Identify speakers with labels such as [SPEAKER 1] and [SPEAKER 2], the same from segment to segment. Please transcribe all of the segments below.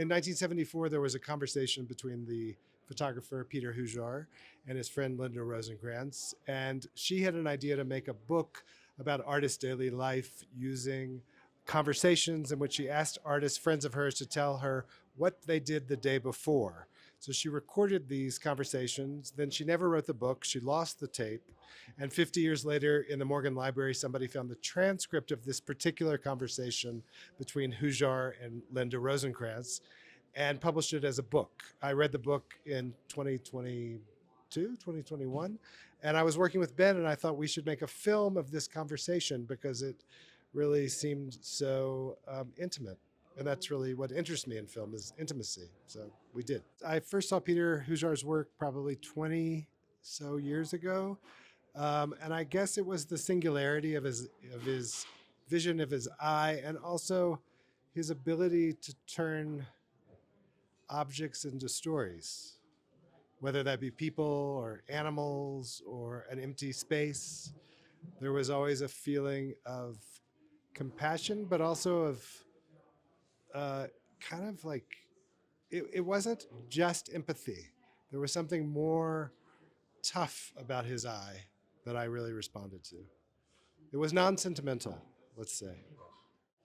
[SPEAKER 1] in 1974, there was a conversation between the photographer Peter Hujar and his friend Linda Rosenkrantz, and she had an idea to make a book about artists' daily life using conversations in which she asked artists, friends of hers, to tell her what they did the day before. So she recorded these conversations. Then she never wrote the book. She lost the tape. And 50 years later, in the Morgan Library, somebody found the transcript of this particular conversation between Hujar and Linda Rosenkrantz and published it as a book. I read the book in 2021, and I was working with Ben, and I thought we should make a film of this conversation because it really seemed so intimate. And that's really what interests me in film is intimacy. So we did. I first saw Peter Hujar's work probably 20 so years ago. And I guess it was the singularity of his vision of his eye, and also his ability to turn objects into stories, whether that be people or animals or an empty space. There was always a feeling of compassion, but also of uh, kind of like it wasn't just empathy. There was something more tough about his eye that I really responded to. It was non-sentimental, let's say.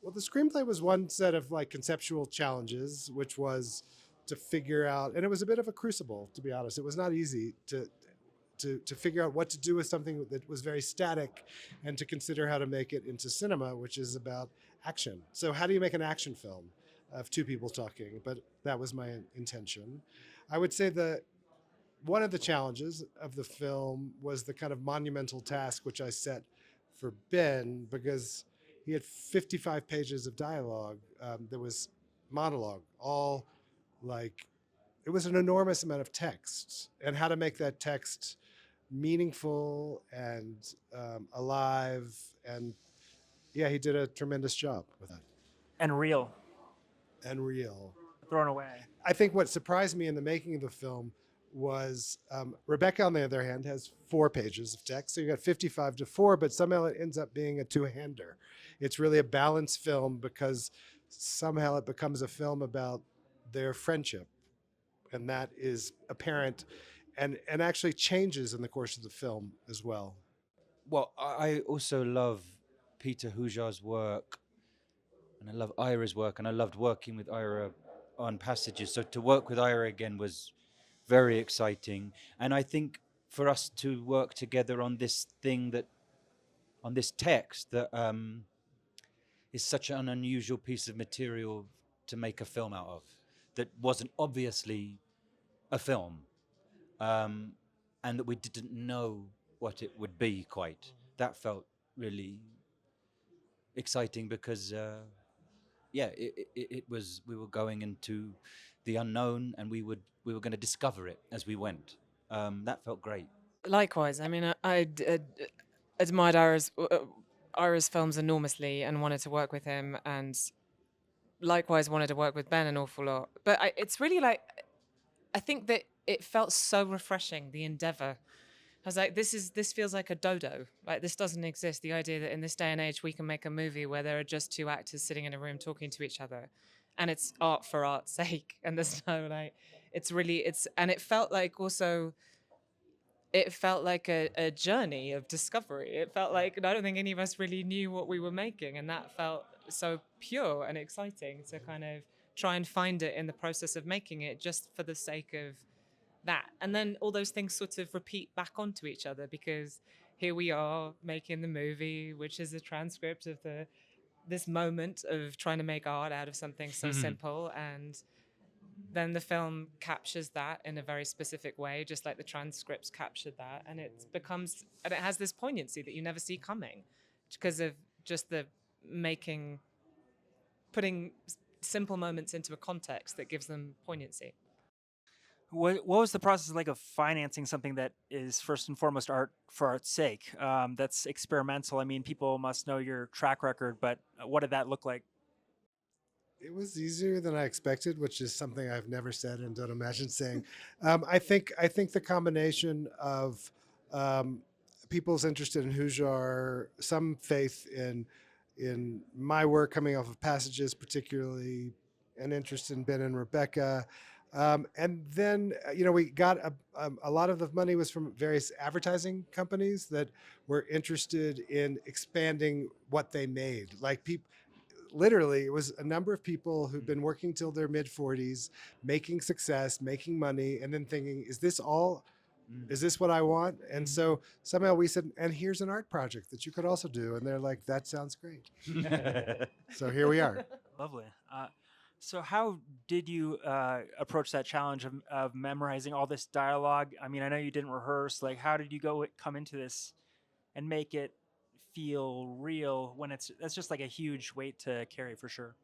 [SPEAKER 1] Well, the screenplay was one set of like conceptual challenges, which was to figure out, and it was a bit of a crucible, to be honest. It was not easy to figure out what to do with something that was very static, and to consider how to make it into cinema, which is about action. So, how do you make an action film of two people talking? But that was my intention. I would say that one of the challenges of the film was the kind of monumental task which I set for Ben, because he had 55 pages of dialogue. There was monologue, all like, it was an enormous amount of text, and how to make that text meaningful and alive. And yeah, he did a tremendous job with that.
[SPEAKER 2] And real,
[SPEAKER 1] And real.
[SPEAKER 2] thrown away.
[SPEAKER 1] I think what surprised me in the making of the film was Rebecca, on the other hand, has 4 pages of text. So you got 55 to 4, but somehow it ends up being a two-hander. It's really a balanced film because somehow it becomes a film about their friendship. And that is apparent and actually changes in the course of the film as well.
[SPEAKER 3] Well, I also love Peter Hujar's work, and I love Ira's work, and I loved working with Ira on passages. So to work with Ira again was very exciting, and I think for us to work together on this thing that, on this text that is such an unusual piece of material to make a film out of, that wasn't obviously a film, um, and that we didn't know what it would be quite. That felt really exciting because it was, we were going into the unknown, and we were going to discover it as we went. That felt great.
[SPEAKER 4] Likewise, I mean, admired Ira's films enormously and wanted to work with him, and likewise wanted to work with Ben an awful lot. But it's really like, I think that it felt so refreshing, the endeavor. I was like, this feels like a dodo. Like, this doesn't exist. The idea that in this day and age we can make a movie where there are just two actors sitting in a room talking to each other, and it's art for art's sake, and there's no like, and it felt like also. It felt like a journey of discovery. It felt like I don't think any of us really knew what we were making, and that felt so pure and exciting to kind of try and find it in the process of making it, just for the sake of that. And then all those things sort of repeat back onto each other, because here we are making the movie, which is a transcript of this moment of trying to make art out of something so simple, and then the film captures that in a very specific way, just like the transcripts captured that, and it has this poignancy that you never see coming, because of just the putting simple moments into a context that gives them poignancy.
[SPEAKER 2] What was the process like of financing something that is first and foremost art for art's sake? That's experimental. I mean, people must know your track record, but what did that look like?
[SPEAKER 1] It was easier than I expected, which is something I've never said and don't imagine saying. I think the combination of people's interest in Hujar, some faith in my work coming off of passages, particularly, an interest in Ben and Rebecca. And then, we got a lot of the money was from various advertising companies that were interested in expanding what they made. Like people, literally, it was a number of people who've been working till their mid 40s, making success, making money, and then thinking, is this all? Is this what I want? And so somehow we said, and here's an art project that you could also do. And they're like, that sounds great. So here we are.
[SPEAKER 2] Lovely. So how did you approach that challenge of memorizing all this dialogue? I mean, I know you didn't rehearse. Like, how did you come into this and make it feel real when that's just like a huge weight to carry for sure.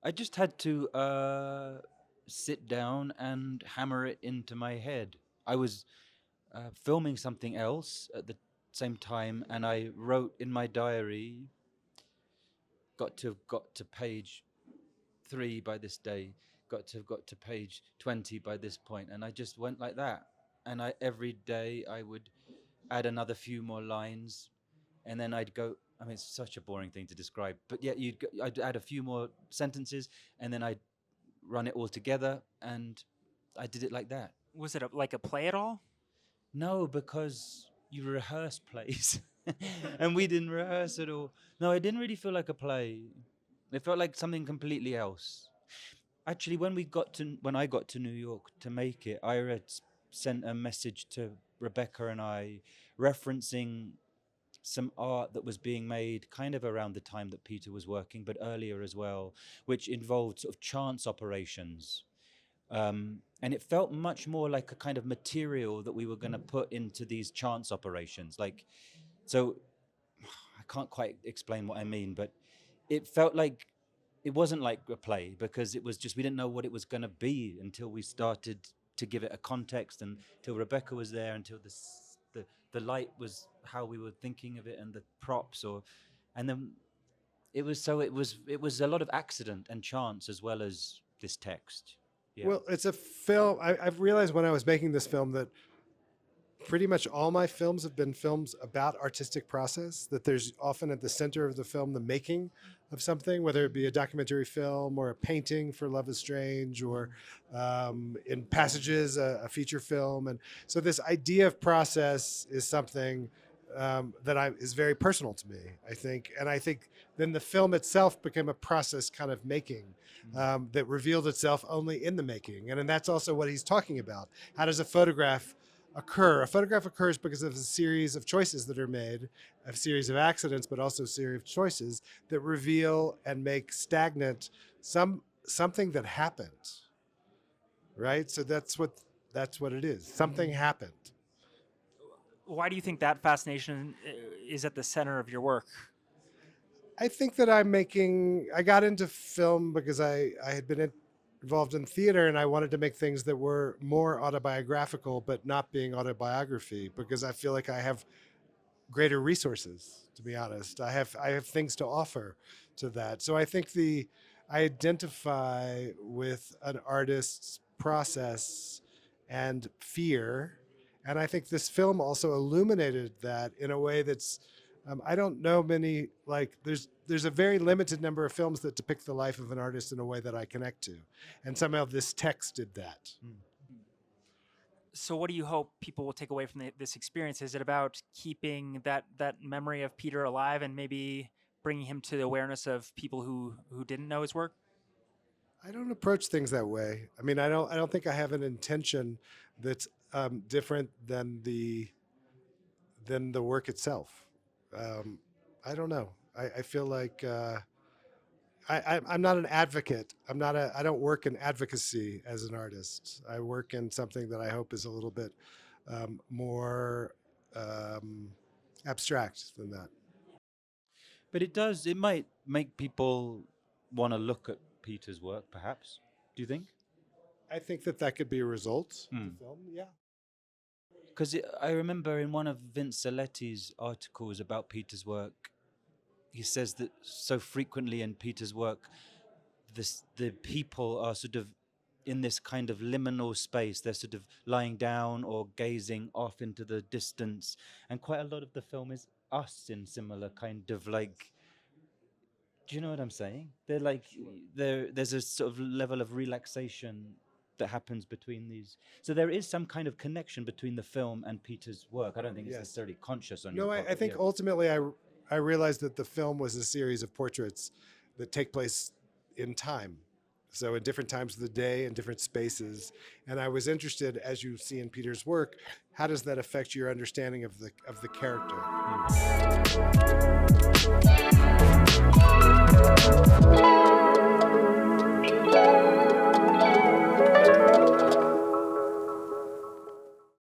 [SPEAKER 3] I just had to sit down and hammer it into my head. I was filming something else at the same time, and I wrote in my diary, got to page 3 by this day, got to page 20 by this point, and I just went like that. And every day I would add another few more lines, and then I'd go. I mean, it's such a boring thing to describe, but yeah, I'd add a few more sentences, and then I'd run it all together, and I did it like that.
[SPEAKER 2] Was it like a play at all?
[SPEAKER 3] No, because you rehearse plays, and we didn't rehearse at all. No, it didn't really feel like a play. It felt like something completely else. Actually, when I got to New York to make it, Ira sent a message to Rebecca and I, referencing some art that was being made kind of around the time that Peter was working, but earlier as well, which involved sort of chance operations. And it felt much more like a kind of material that we were going to put into these chance operations. So I can't quite explain what I mean, but it felt like it wasn't like a play, because it was just, we didn't know what it was going to be until we started to give it a context, and until Rebecca was there, until the light was how we were thinking of it, and the props, and then it was a lot of accident and chance as well as this text. Yeah.
[SPEAKER 1] Well, it's a film. I've realized when I was making this film that pretty much all my films have been films about artistic process, that there's often at the center of the film the making of something, whether it be a documentary film or a painting for Love is Strange, or in Passages, a feature film. And so this idea of process is something that is very personal to me, I think. And I think then the film itself became a process kind of making that revealed itself only in the making. And that's also what he's talking about. How does a photograph occur? A photograph occurs because of a series of choices that are made, a series of accidents, but also a series of choices that reveal and make stagnant something that happened. Right? So that's what it is. Something happened.
[SPEAKER 2] Why do you think that fascination is at the center of your work?
[SPEAKER 1] I think that I got into film because I had been involved in theater, and I wanted to make things that were more autobiographical, but not being autobiography, because I feel like I have greater resources, to be honest. I have things to offer to that. So I think I identify with an artist's process and fear. And I think this film also illuminated that in a way that's, I don't know many, like there's a very limited number of films that depict the life of an artist in a way that I connect to. And somehow this text did that.
[SPEAKER 2] So what do you hope people will take away from this experience? Is it about keeping that memory of Peter alive and maybe bringing him to the awareness of people who didn't know his work?
[SPEAKER 1] I don't approach things that way. I mean, I don't think I have an intention that's different than the work itself. I don't know. I feel like I'm not an advocate. I don't work in advocacy as an artist. I work in something that I hope is a little bit more abstract than that.
[SPEAKER 3] But it might make people want to look at Peter's work, perhaps. Do you think?
[SPEAKER 1] I think that could be a result of the film. Yeah.
[SPEAKER 3] Because I remember in one of Vince Zaletti's articles about Peter's work, he says that so frequently in Peter's work, the people are sort of in this kind of liminal space. They're sort of lying down or gazing off into the distance. And quite a lot of the film is us in similar kind of like Do you know what I'm saying? They're like there's a sort of level of relaxation that happens between these. So there is some kind of connection between the film and Peter's work. I don't think it's
[SPEAKER 1] Yes.
[SPEAKER 3] necessarily conscious on your
[SPEAKER 1] No,
[SPEAKER 3] part.
[SPEAKER 1] I
[SPEAKER 3] but
[SPEAKER 1] think
[SPEAKER 3] yeah.
[SPEAKER 1] ultimately I realized that the film was a series of portraits that take place in time. So in different times of the day and different spaces. And I was interested, as you see in Peter's work, how does that affect your understanding of the character?